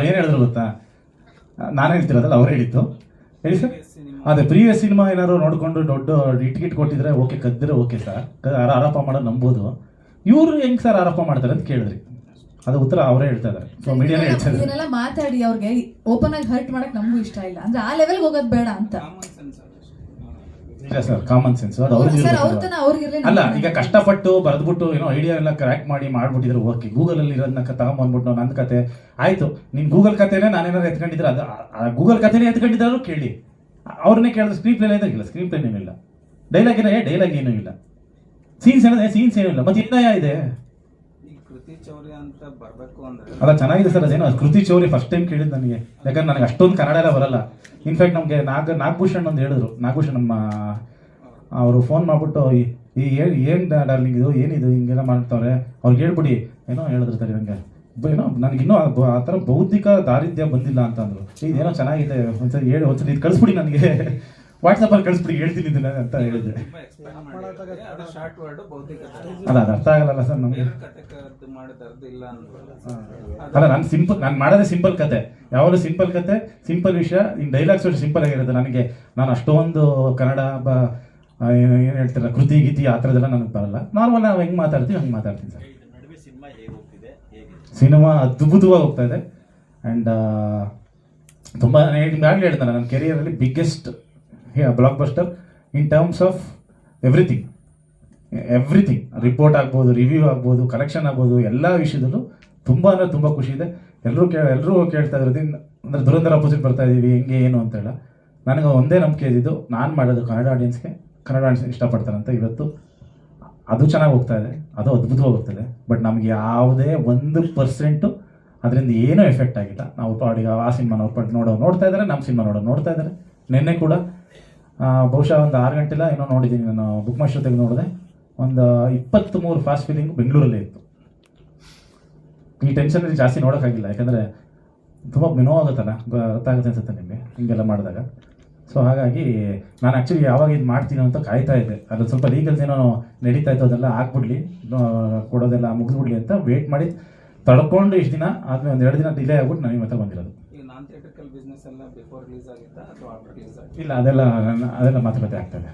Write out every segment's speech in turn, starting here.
ಏನು ಹೇಳಿದ್ರು ಗೊತ್ತಾ, ನಾನು ಹೇಳ್ತಿರೋದಲ್ಲ ಅವ್ರು ಹೇಳಿದ್ದು. ಹೇಳಿ ಸರ್. ಅದೇ ಪ್ರೀವಿಯಸ್ ಸಿನಿಮಾ ಏನಾದ್ರು ನೋಡ್ಕೊಂಡು ದೊಡ್ಡ ಟಿಕೆಟ್ ಕೊಟ್ಟಿದ್ರೆ ಓಕೆ, ಕದ್ದಿದ್ರೆ ಓಕೆ ಸರ್, ಆರೋಪ ಮಾಡೋದು ನಂಬೋದು. ಇವರು ಹೆಂಗ್ ಸರ್ ಆರೋಪ ಮಾಡ್ತಾರೆ ಅಂತ ಕೇಳಿದ್ರಿ, ಅದು ಉತ್ತರ ಅವರೇ ಹೇಳ್ತಾ ಇದಾರೆ. ಸೊ ಮೀಡಿಯಾನೇ ಹೇಳ್ತಾ ಇದ್ದಾರೆ. ಇದನ್ನೆಲ್ಲ ಮಾತಾಡಿ ಅವ್ರಿಗೆ ಓಪನ್ ಆಗಿ ಹರ್ಟ್ ಮಾಡಕ್ ನಮಗೂ ಇಷ್ಟ ಇಲ್ಲ, ಅಂದ್ರೆ ಆ ಲೆವೆಲ್ಗೆ ಹೋಗೋದು ಬೇಡ ಅಂತ. ನಿಜ ಸರ್, ಕಾಮನ್ ಸೆನ್ಸ್ ಅದು ಅವ್ರಿಗೆ ಅಲ್ಲ. ಈಗ ಕಷ್ಟಪಟ್ಟು ಬರೆದ್ಬಿಟ್ಟು ಏನೋ ಐಡಿಯಾ ಎಲ್ಲ ಕ್ರ್ಯಾಕ್ ಮಾಡಿ ಮಾಡ್ಬಿಟ್ಟಿದ್ರೆ ಓಕೆ, ಗೂಗಲ್ ಅಲ್ಲಿ ಇರೋದನ್ನ ತಗೊಂಡ್ಬಂದ್ಬಿಟ್ಟು ನನ್ನ ಕತೆ ಆಯ್ತು, ನಿನ್ ಗೂಗಲ್ ಕತೆನೇ ನಾನೇನಾದ್ರು ಎತ್ಕೊಂಡಿದ್ರೆ ಅದು ಗೂಗಲ್ ಕತೆನೇ ಎತ್ಕೊಂಡಿದ್ರು ಕೇಳಿ. ಅವ್ರನ್ನೇ ಕೇಳಿದ್ರೆ ಸ್ಕ್ರೀನ್ ಪ್ಲೇ ಇದಾಗಿಲ್ಲ, ಸ್ಕ್ರೀನ್ ಪ್ಲೇ ಏನೂ ಇಲ್ಲ, ಡೈಲಾಗ್ ಏನೂ ಇಲ್ಲ, ಸೀನ್ಸ್ ಏನೂ ಇಲ್ಲ, ಮತ್ತೆ ಏನಯ ಇದೆ. ಅಲ್ಲ ಚೆನ್ನಾಗಿದೆ ಸರ್, ಅದೇನೋ ಕೃತಿ ಚೌರಿ ಫಸ್ಟ್ ಟೈಮ್ ಕೇಳಿದ್ದು ನನಗೆ, ಯಾಕಂದ್ರೆ ನನಗೆ ಅಷ್ಟೊಂದು ಕನ್ನಡ ಎಲ್ಲ ಬರಲ್ಲ. ಇನ್ಫ್ಯಾಕ್ಟ್ ನಮಗೆ ನಾಗಭೂಷಣ್ ಒಂದು ಹೇಳಿದ್ರು, ನಾಗಭೂಷಣ್ ನಮ್ಮ ಅವರು ಫೋನ್ ಮಾಡ್ಬಿಟ್ಟು ಏನು ಡಾರ್ಲಿಂಗ್ ಇದು ಏನಿದು ಹಿಂಗೆಲ್ಲ ಮಾಡ್ತಾವ್ರೆ ಅವ್ರಿಗೆ ಹೇಳ್ಬಿಡಿ ಏನೋ ಹೇಳಿದ್ರು ಸರಿ ನನಗೆ, ಏನೋ ನನಗಿನ್ನೂ ಆ ಥರ ಬೌದ್ಧಿಕ ದಾರಿದ್ರ್ಯ ಬಂದಿಲ್ಲ ಅಂತ ಅಂದರು. ಇದೇನೋ ಚೆನ್ನಾಗಿದೆ, ಒಂದ್ಸರಿ ಹೇಳಿ, ಒಂದ್ಸರಿ ಇದು ಕಳಿಸ್ಬಿಡಿ ನನಗೆ ವಾಟ್ಸಪ್ಪಲ್ಲಿ ಕಳಿಸ್ಬಿಡಿ, ಹೇಳ್ತೀನಿ ಇದನ್ನ ಅಂತ ಹೇಳಿದ್ದೆ. ಅಲ್ಲ ಅದು ಅರ್ಥ ಆಗಲ್ಲ ಸರ್ ನಮಗೆ. ಅಲ್ಲ ನಾನು ಮಾಡೋದೇ ಸಿಂಪಲ್ ಕತೆ, ಯಾವಾಗಲೂ ಸಿಂಪಲ್ ಕತೆ, ಸಿಂಪಲ್ ವಿಷಯ. ಇನ್ನು ಡೈಲಾಗ್ಸ್ ಅಷ್ಟು ಸಿಂಪಲ್ ಆಗಿರುತ್ತೆ ನನಗೆ. ನಾನು ಅಷ್ಟೊಂದು ಕನ್ನಡ ಏನು ಹೇಳ್ತೀರ ಕೃತಿ ಗೀತಿ ಆ ಥರದ್ದೆಲ್ಲ ನನಗೆ ಬರಲ್ಲ. ನಾರ್ಮಲ್ ನಾವು ಹೆಂಗೆ ಮಾತಾಡ್ತೀವಿ ಹಂಗೆ ಮಾತಾಡ್ತೀನಿ ಸರ್. ಸಿನಿಮಾ ಅದ್ಭುತವಾಗಿ ಹೋಗ್ತಾ ಇದೆ. ಆ್ಯಂಡ್ ತುಂಬ ನಿಮ್ಗಾಗಲೇ ಹೇಳ್ತಾನೆ, ನನ್ನ ಕೆರಿಯರಲ್ಲಿ biggest blockbuster in terms of everything. Report ಆಗ್ಬೋದು, ರಿವ್ಯೂ ಆಗ್ಬೋದು, ಕಲೆಕ್ಷನ್ ಆಗ್ಬೋದು, ಎಲ್ಲ ವಿಷಯದಲ್ಲೂ ತುಂಬ ಅಂದರೆ ತುಂಬ ಖುಷಿ ಇದೆ. ಎಲ್ಲರೂ ಕೇಳ್ತಾ ಇರೋದು ಅಂದರೆ ದುರಂಧರ ಅಪೋಸಿಟ್ ಬರ್ತಾ ಇದ್ದೀವಿ ಹೆಂಗೆ ಏನು ಅಂತ ಹೇಳ. ನನಗೆ ಒಂದೇ ನಂಬಿಕೆ ಇದ್ದಿದ್ದು, ನಾನು ಮಾಡೋದು ಕನ್ನಡ ಆಡಿಯನ್ಸ್ ಇಷ್ಟಪಡ್ತಾರಂತ. ಇವತ್ತು ಅದು ಚೆನ್ನಾಗಿ ಹೋಗ್ತಾ ಇದೆ, ಅದು ಅದ್ಭುತವಾಗಿ ಹೋಗ್ತದೆ. ಬಟ್ ನಮಗೆ ಯಾವುದೇ 1% ಅದರಿಂದ ಏನೂ ಎಫೆಕ್ಟ್ ಆಗಿಲ್ಲ. ನಾವು ಪಾಡಿಗೆ ಆ ಸಿನಿಮಾ ನೋಡ್ತಾ ಇದ್ದಾರೆ, ನಮ್ಮ ಸಿನಿಮಾ ನೋಡ್ತಾ ಇದ್ದಾರೆ. ನಿನ್ನೆ ಕೂಡ ಬಹುಶಃ ಒಂದು 6 ಗಂಟೆಲ್ಲ ಏನೋ ನೋಡಿದ್ದೀನಿ ನಾನು, ಬುಕ್ ಮೈ ಶೋ ತೆಗೆದು ನೋಡಿದೆ. ಒಂದು 23 ಫಾಸ್ಟ್ ಫೀಲಿಂಗ್ ಬೆಂಗಳೂರಲ್ಲೇ ಇತ್ತು. ಈ ಟೆನ್ಷನಲ್ಲಿ ಜಾಸ್ತಿ ನೋಡೋಕ್ಕಾಗಿಲ್ಲ, ಯಾಕಂದರೆ ತುಂಬ ನೋವಾಗುತ್ತಲ್ಲ, ಅರ್ಥ ಆಗುತ್ತೆ ಅನ್ಸುತ್ತೆ ನಿಮಗೆ ಹಿಂಗೆಲ್ಲ ಮಾಡಿದಾಗ. ಸೊ ಹಾಗಾಗಿ ನಾನು ಆ್ಯಕ್ಚುಲಿ ಯಾವಾಗ ಇದು ಮಾಡ್ತೀನಿ ಅಂತ ಕಾಯ್ತಾ ಇದ್ದೆ. ಅದ್ರಲ್ಲಿ ಸ್ವಲ್ಪ ಲೀಗಲ್ಸ್ ಏನೋ ನಡೀತಾ ಇತ್ತು, ಅದೆಲ್ಲ ಆಗ್ಬಿಡ್ಲಿ, ಕೊಡೋದೆಲ್ಲ ಮುಗಿದ್ಬಿಡ್ಲಿ ಅಂತ ವೇಟ್ ಮಾಡಿ ತಡ್ಕೊಂಡು ಇಷ್ಟು ದಿನ ಆದಮೇಲೆ ಒಂದು 2 ದಿನ ಡಿಲೇ ಆಗ್ಬಿಟ್ಟು ನನಗೆ ಮತ್ತೆ ಬಂದಿರೋದು. ಇಲ್ಲ, ಅದೆಲ್ಲ ಮಾತುಕತೆ ಆಗ್ತದೆ.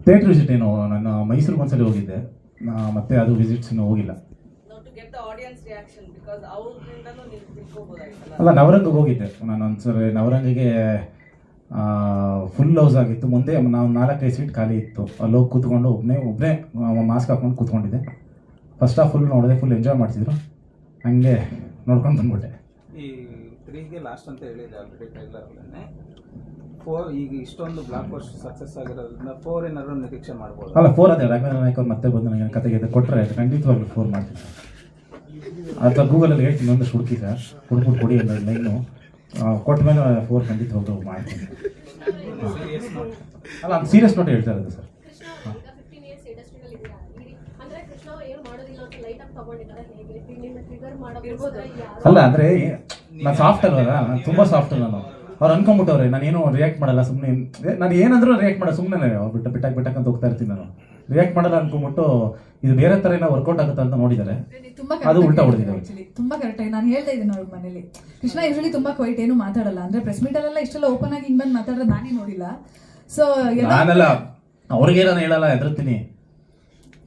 ಥಿಯೇಟರ್ ವಿಸಿಟ್ ಏನು, ನಾನು ಮೈಸೂರಿಗೆ ಒಂದ್ಸಲಿ ಹೋಗಿದ್ದೆ, ಮತ್ತೆ ಅದು ವಿಸಿಟ್ಸ್ ಇನ್ನೂ ಹೋಗಿಲ್ಲ. ಅಲ್ಲ, ನವರಂಗಿಗೆ ಹೋಗಿದ್ದೆ ನಾನು ಒಂದ್ಸರಿ. ನವರಂಗಿಗೆ ಫುಲ್ ಹೌಸ್ ಆಗಿತ್ತು. ಮುಂದೆ ನಾವು 4-5 ಸೀಟ್ ಖಾಲಿ ಇತ್ತು. ಅಲ್ಲಿ ಹೋಗಿ ಕೂತ್ಕೊಂಡು ಒಬ್ಬನೇ ಮಾಸ್ಕ್ ಹಾಕೊಂಡು ಕೂತ್ಕೊಂಡಿದ್ದೆ. ಫಸ್ಟ್ ಹಾಫ್ ಫುಲ್ ನೋಡಿದೆ, ಫುಲ್ ಎಂಜಾಯ್ ಮಾಡ್ತಿದ್ರು. ಹಂಗೆ ನೋಡ್ಕೊಂಡು ಬಂದ್ಬಿಟ್ಟೆ. ಈ 3ಗೆ ಲಾಸ್ಟ್ ಅಂತ ಹೇಳಿದೆ ಆಲ್ರೆಡಿ ಟ್ರೈಲರ್ನೇ. 4 ಈಗ ಇಷ್ಟೊಂದು ಬ್ಲಾಕ್ ಬಸ್ಟರ್ ಸಕ್ಸಸ್ ಆಗಿರೋದ್ರಿಂದ 4 ಏನಾದ್ರು ನಿರೀಕ್ಷೆ ಮಾಡ್ಬೋದು. ಅಲ್ಲ, 4 ಅದೇ ರಾಘವೇಂದ್ರ ನಾಯಕ್ ಅವ್ರು ಮತ್ತೆ ಬಂದು ನನಗೆ ಕತೆಗೆ ಕೊಟ್ಟರೆ ಖಂಡಿತವಾಗ್ಲೂ 4 ಮಾಡ್ತೀನಿ. ಅಥವಾ ಗೂಗಲಲ್ಲಿ ಹೇಳ್ತೀನಿ, ಒಂದಷ್ಟು ಹುಡುಕಿ ಸರ್, ಹುಡುಕ್ಬಿಟ್ಟು ಕೊಡಿ ಒಂದು ಲೈನು ಕೊಟ್ಟ ಮೇಲೆ 4 ಖಂಡಿತವಾಗ್ಲೂ ಮಾಡ್ತೀನಿ. ಅಲ್ಲ, ಅದು ಸೀರಿಯಸ್ ನೋಟ್ ಹೇಳ್ತಾ ಇರೋದು ಸರ್. ಅಲ್ಲ ಅಂದರೆ ನಾನು ಸಾಫ್ಟ್ ಅಲ್ವಲ್ಲ, ನಾನು ತುಂಬ ಸಾಫ್ಟ್ ಅಲ್ಲ. ಅವ್ರು ಅನ್ಕೊಂಡ್ಬಿಟ್ಟವ್ರೆ ನಾನೇನು ರಿಯಾಕ್ಟ್ ಮಾಡಲ್ಲ, ಸುಮ್ಮನೆ ನಾನು ಏನಂದ್ರೂ ರಿಯಾಕ್ಟ್ ಮಾಡೋ ಸುಮ್ಮನೆ ಅವ್ರು ಬಿಟ್ಟಕ್ಕಂತ ಹೋಗ್ತಾ ಇರ್ತೀನಿ. ನಾನು ರಿಯಾಕ್ಟ್ ಮಾಡಲ್ಲ ಅನ್ಕೊಂಡ್ಬಿಟ್ಟು ಇದು ಬೇರೆ ಥರ ಏನೋ ವರ್ಕೌಟ್ ಆಗುತ್ತೆ ಅಂತ ನೋಡಿದ್ದಾರೆ, ಅದು ಉಲ್ಟಾ ಹೊಡೆದಿದೆ. ತುಂಬಾ ಕರೆಕ್ಟ್ ಆಗಿ ನಾನು ಹೇಳ್ತಾ ಇದ್ದೀನಿ ಅವ್ರ ಮನೇಲಿ. ಕೃಷ್ಣ ಯೂಶಲಿ ತುಂಬಾ ಕ್ವೈಟ್, ಏನು ಮಾತಾಡಲ್ಲ, ಅಂದ್ರೆ ಪ್ರೆಸ್ ಮೀಟ್ ಅಲ್ಲೆಲ್ಲ ಇಷ್ಟೆಲ್ಲ ಓಪನ್ ಆಗಿ ಹಿಂಗ್ ಬಂದು ಮಾತಾಡೋದು ನಾನೇ ನೋಡಿಲ್ಲ. ಸೊ ನಾನೆಲ್ಲ ಅವ್ರಿಗೆ ನಾನು ಹೇಳಲ್ಲ, ಹೆದರ್ತೀನಿ,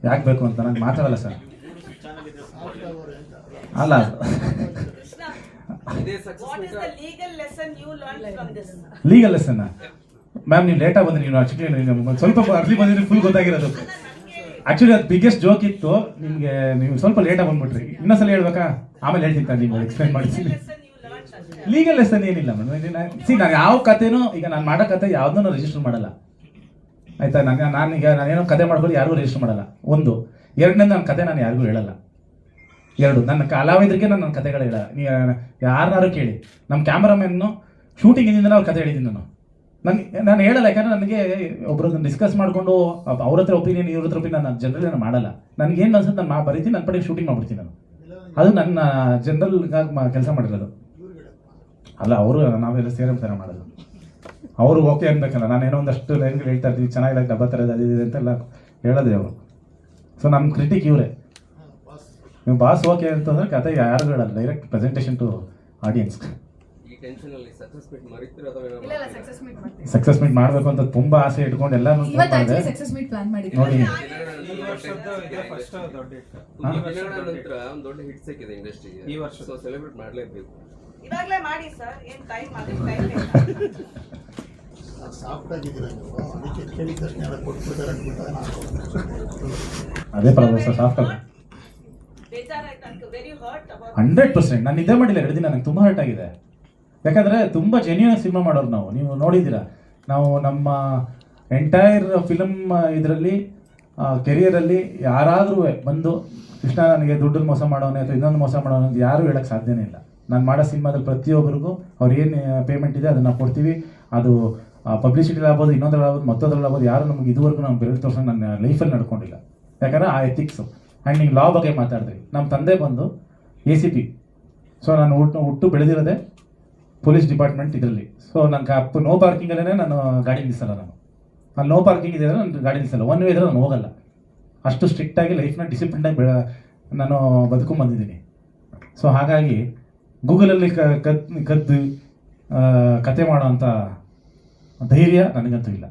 ಯಾಕೆ ಬೇಕು ಅಂತ. ನಂಗೆ ಮಾತಾಡಲ್ಲ ಸರ್. ಅಲ್ಲ, ಲೀಗಲ್ ಲೆಸನ್ ಮ್ಯಾಮ್, ನೀವು ಲೇಟಾಗಿ ಬಂದ್ರಿ. ನೀವು ಆಕ್ಚುಲಿ ಸ್ವಲ್ಪ ಅರ್ಲಿ ಬಂದಿದ್ರೆ ಫುಲ್ ಗೊತ್ತಾಗಿರೋದು. ಆಕ್ಚುಲಿ ಅದು ಬಿಗ್ಗೆಸ್ಟ್ ಜೋಕ್ ಇತ್ತು ನಿಮಗೆ. ನೀವು ಸ್ವಲ್ಪ ಲೇಟಾಗಿ ಬಂದ್ಬಿಟ್ರಿ. ಇನ್ನೊಂದ್ಸಲ ಹೇಳ್ಬೇಕಾ? ಆಮೇಲೆ ಹೇಳ್ತೀನಿ, ನೀವು ಎಕ್ಸ್ಪ್ಲೈನ್ ಮಾಡ್ತೀನಿ. ಲೀಗಲ್ ಲೆಸನ್ ಏನಿಲ್ಲ ಮೇಡಮ್. ನಾನು ಯಾವ ಕಥೆನೂ, ಈಗ ನಾನು ಮಾಡೋ ಕತೆ ಯಾವುದನ್ನು ರಿಜಿಸ್ಟರ್ ಮಾಡಲ್ಲ, ಆಯ್ತಾ. ನಾನೇನೋ ಕತೆ ಮಾಡ್ಬೋದು, ಯಾರಿಗೂ ರಿಜಿಸ್ಟರ್ ಮಾಡಲ್ಲ. 1. 2ನೇದು ನನ್ನ ಕತೆ ನಾನು ಯಾರಿಗೂ ಹೇಳಲ್ಲ. 2, ನನ್ನ ಕಲಾವಿದರಿಗೆ ನಾನು ನನ್ನ ಕತೆಗಳು ಹೇಳ. ಯಾರನ್ನಾರು ಕೇಳಿ, ನಮ್ಮ ಕ್ಯಾಮ್ರಾಮನ್ನು ಶೂಟಿಂಗ್ ಇಂದ ಅವ್ರ ಕತೆ ಹೇಳಿದ್ದೀನಿ ನಾನು ಹೇಳಲ್ಲ. ಯಾಕಂದರೆ ನನಗೆ ಒಬ್ಬರನ್ನ ಡಿಸ್ಕಸ್ ಮಾಡಿಕೊಂಡು ಅವ್ರ ಹತ್ರ ಒಪಿನಿಯನ್ ಇವ್ರ ಹತ್ರ ಒಪಿನಿಯನ್ ನಾನು ಜನರಲ್ ನಾನು ಮಾಡಲ್ಲ. ನನಗೇನು ಅನ್ಸುತ್ತೆ ನಾನು ಬರೀತೀನಿ, ನನ್ನ ಪಡೆಗೆ ಶೂಟಿಂಗ್ ಮಾಡ್ಬಿಡ್ತೀನಿ ನಾನು. ಅದು ನನ್ನ ಜನರಲ್ಗಾಗಿ ಕೆಲಸ ಮಾಡಿರೋದು ಅಲ್ಲ. ಅವರು ನಾವೆಲ್ಲ ಸೇರಿರ್ತಾರೆ ಮಾಡೋದು. ಅವರು ಓಕೆ ಅನ್ಬೇಕಲ್ಲ. ನಾನೇನೋ ಒಂದಷ್ಟು ಲೈನ್ಗಳು ಹೇಳ್ತಾ ಇರ್ತೀವಿ, ಚೆನ್ನಾಗಿಲ್ಲ, ಡಬ್ಬ ಥರದ್ದು ಅದು ಇದೆ ಅಂತೆಲ್ಲ ಹೇಳೋದೇ ಅವರು. ಸೊ ನಮ್ಮ ಕ್ರಿಟಿಕ್ ಇವರೇ. ನೀವು ಬಾಸ್ ಓಕೆ ಅಂತಂದ್ರೆ ಕತೆ ಯಾರು ಹೇಳಲ್ಲ, ಡೈರೆಕ್ಟ್ ಪ್ರೆಸೆಂಟೇಷನ್ ಟು ಆಡಿಯನ್ಸ್. ಈ ಟೆನ್ಷನ್ ಅಲ್ಲಿ ಸಕ್ಸಸ್ ಮೀಟ್ ಮರಿತಿರೋದು ಇಲ್ಲ ಇಲ್ಲ ಸಕ್ಸಸ್ ಮೀಟ್ ಮಾಡ್ತೀವಿ. ಸಕ್ಸಸ್ ಮೀಟ್ ಮಾಡಬೇಕು ಅಂತ ತುಂಬ ಆಸೆ ಇಟ್ಕೊಂಡು ಎಲ್ಲಾನು ಇವತ್ತು ಮಾಡಿದೆ. ಆಕ್ಚುಲಿ ಸಕ್ಸಸ್ ಮೀಟ್ ಪ್ಲಾನ್ ಮಾಡಿದ್ವಿ. ನೋಡಿ ಈ ವರ್ಷದ್ದು ಇದೆ ಫಸ್ಟ್ ದೊಡ್ಡ hit. ನಂತರ ಒಂದು ದೊಡ್ಡ ಹಿಟ್ ಸಿಕ್ಕಿದೆ ಇಂಡಸ್ಟ್ರಿಗೆ ಈ ವರ್ಷ. ಸೊ ಸೆಲೆಬ್ರೇಟ್ ಮಾಡಲೇಬೇಕು. ಇವಾಗಲೇ ಮಾಡಿ ಸರ್, ಏನು ಟೈಮ್ ಅದಕ್ಕೆ ಟೈಮ್ ಸಾಫ್ಟ್ ಆಗಿದ್ದೀರಾ ನೀವು, ಅದಕ್ಕೆ ಕೇಳಿದ ತಕ್ಷಣ ಎಲ್ಲ ಕೊಟ್ಬಿಡ್ತಾರೆ ಅಂದ್ಬಿಟ್ಟು ನಾನು ಅದೇ ಪ್ರಾಬ್ಲಮ್ ಸರ್, ಸಾಫ್ಟ್ ಆಗಿ ಬೇಜಾರಾಯ್ತು ಅಂತ ವೆರಿ ಹರ್ಟ್ ಅಬೌಟ್ 100%. ನಾನು ನಿದ್ದೆ ಮಾಡಿಲ್ಲ 2 ದಿನ, ನನಗೆ ತುಂಬ ಹರ್ಟ್ ಆಗಿದೆ. ಯಾಕಂದರೆ ತುಂಬ ಜೆನ್ಯೂನ್ ಸಿನಿಮಾ ಮಾಡೋರು ನಾವು, ನೀವು ನೋಡಿದ್ದೀರಾ. ನಾವು ನಮ್ಮ ಎಂಟೈರ್ ಫಿಲಮ್ ಇದರಲ್ಲಿ ಕೆರಿಯರಲ್ಲಿ ಯಾರಾದರೂ ಬಂದು ಕೃಷ್ಣ ನನಗೆ ದುಡ್ಡು ಮೋಸ ಮಾಡೋನೆ ಅಥವಾ ಇನ್ನೊಂದು ಮೋಸ ಮಾಡೋನೆ ಅಂತ ಯಾರೂ ಹೇಳೋಕ್ಕೆ ಸಾಧ್ಯನೇ ಇಲ್ಲ. ನಾನು ಮಾಡೋ ಸಿನಿಮಾದಲ್ಲಿ ಪ್ರತಿಯೊಬ್ಬರಿಗೂ ಅವ್ರು ಏನು ಪೇಮೆಂಟ್ ಇದೆ ಅದನ್ನು ಕೊಡ್ತೀವಿ. ಅದು ಪಬ್ಲಿಸಿಟಿ ಆಗ್ಬೋದು, ಇನ್ನೊಂದರಲ್ಲಾಗ್ಬೋದು, ಮತ್ತೊಂದರಲ್ಲಾಗ್ಬೋದು. ಯಾರು ನಮ್ಗೆ ಇದುವರೆಗೂ ನಾವು ಬೆರಳು ತೋರ್ಸೋ ನನ್ನ ಲೈಫಲ್ಲಿ ನಡ್ಕೊಂಡಿಲ್ಲ. ಯಾಕಂದರೆ ಆ ಎಥಿಕ್ಸು. ಆ್ಯಂಡ್ ನೀವು ಲಾ ಬಗ್ಗೆ ಮಾತಾಡಿದ್ರಿ. ನಮ್ಮ ತಂದೆ ಬಂದು ACP. ಸೊ ನಾನು ಹುಟ್ಟು ಬೆಳೆದಿರೋದೇ ಪೊಲೀಸ್ ಡಿಪಾರ್ಟ್ಮೆಂಟ್ ಇದರಲ್ಲಿ. ಸೊ ನನ್ನ ನೋ ಪಾರ್ಕಿಂಗಲ್ಲೇ ನಾನು ಗಾಡಿ ನಿಲ್ಲಿಸಲ್ಲ. ಅಲ್ಲಿ ನೋ ಪಾರ್ಕಿಂಗ್ ಇದೆ ಅಂದರೆ ನಾನು ಗಾಡಿ ನಿಲ್ಲಿಸಲ್ಲ. ಒನ್ ವೇ ಇದ್ರೆ ನಾನು ಹೋಗಲ್ಲ. ಅಷ್ಟು ಸ್ಟ್ರಿಕ್ಟಾಗಿ ಲೈಫ್ನ ಡಿಸಿಪ್ಲಿನಾಗಿ ನಾನು ಬದುಕೊಂಬಂದಿದ್ದೀನಿ. ಸೊ ಹಾಗಾಗಿ ಗೂಗಲಲ್ಲಿ ಕದ್ದು ಕತೆ ಮಾಡೋವಂಥ ಧೈರ್ಯ ನನಗಂತೂ ಇಲ್ಲ.